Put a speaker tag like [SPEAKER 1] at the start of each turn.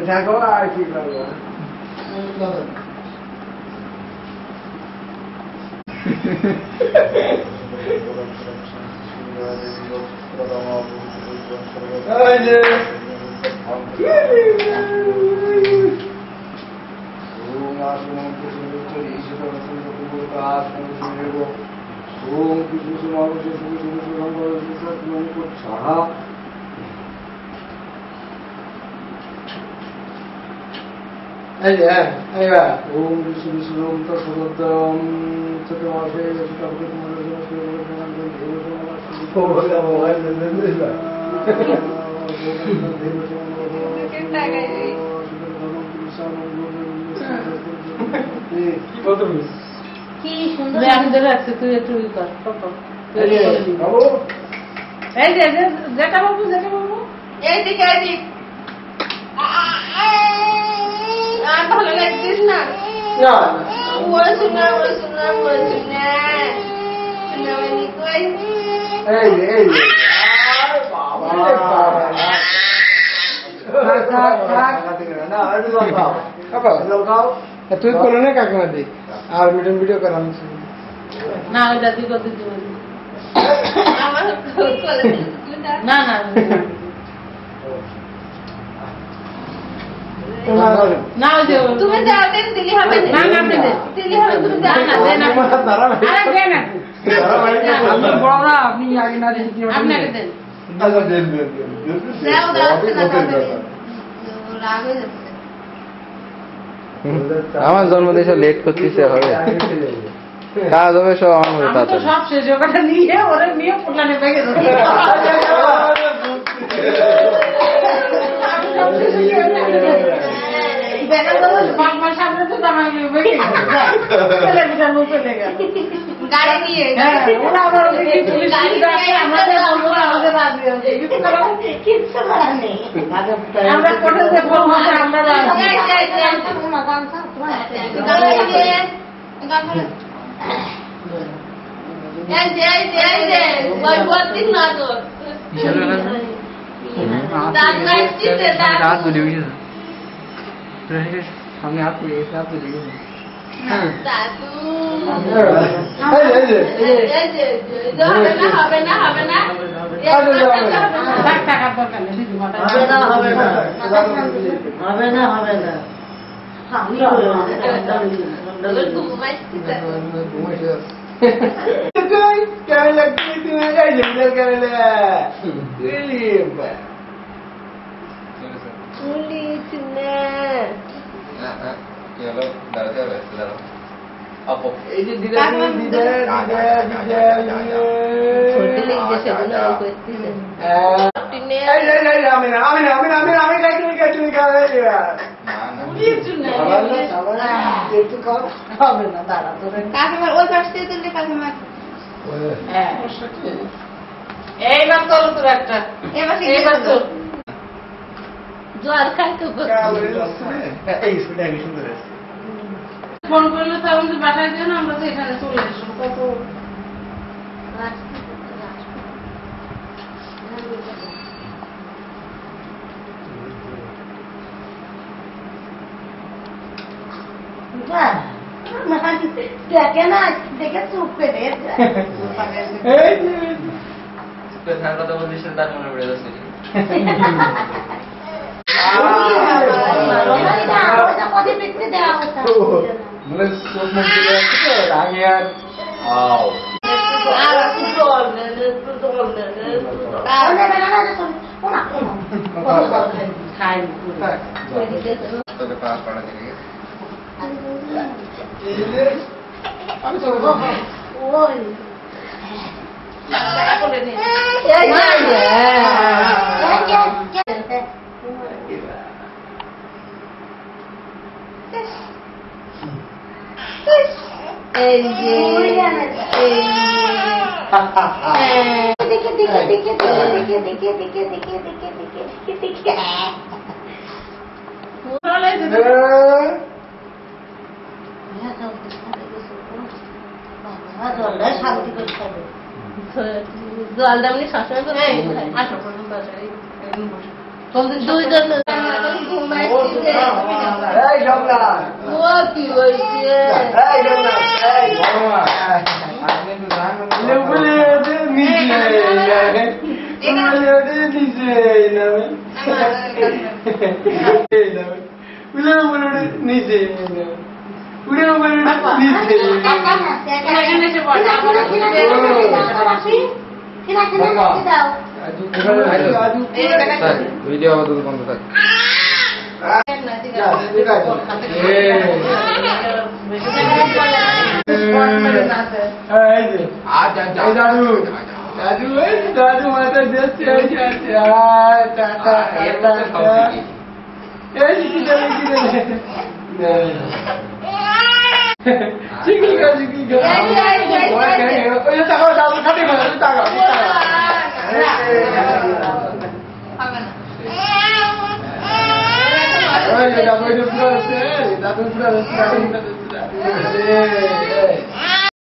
[SPEAKER 1] দেখো আর কি করবো।
[SPEAKER 2] কি সুন্দর আমি ধরে রাখছি, তুই একটু কর। এই যে যেটা বাবু এইদিকে এইদিক আর ভালো লাগছিস না?
[SPEAKER 1] তুই করো না কাকিমা দিক আর ভিডিও করাম
[SPEAKER 2] না ওই দাদি করতে না না না তুমি যাও দেন দিলি হবে না না দিলি হবে তুমি যাও না দেন আরে দেন আপনি বড়রা আপনি আগে না দিন আপনি আগে দেন দাদা দেন দাও দাও রাগ হয়ে যাচ্ছে।
[SPEAKER 3] আমার জন্মদিন লেট করতেছে হবে কাজ হবে সব আমার মতো তাড়াতাড়ি
[SPEAKER 2] সব শেষ ওটা নিয়ে ওরে নিয়ে পুটলানে বেগে গাড়ি নিয়ে আমরা সামনে হাত হবে না এইবার তোর তোর একটা এইবার তোর জোয়ার খাই তো ফোন করলে তো আমাদের বাসায় যেন আমরা তো এখানে চলে আসবো কত
[SPEAKER 4] দেখে না দেখে চুপ পেরে
[SPEAKER 3] কথা বলছিস তার মনে পড়ে যাচ্ছে
[SPEAKER 4] আমার জলটাই শান্তি করে খাবে।
[SPEAKER 2] জল দামনি সবসময় করে আসো পর্যন্ত দুইজন
[SPEAKER 1] এই জগন্নাথ,
[SPEAKER 2] ও কি হয়েছে
[SPEAKER 1] এই জগন্নাথ, এই বড়মা। আপনি তো জানেন না। বলে ওঠে নিচে যাবে। বলে ওঠে নিচে যাবে। বলে ওঠে নিচে যাবে। উড়ে বলে নিচে
[SPEAKER 2] এখানে এসে পড়
[SPEAKER 4] কিনা কিনা নাচি দাও।
[SPEAKER 3] ভিডিও আপাতত বন্ধ থাক।
[SPEAKER 1] দাদু দাদু দাদু মাথা দেখছে দাদু খাটে টাকা দাদু পুরো দাদু পুরো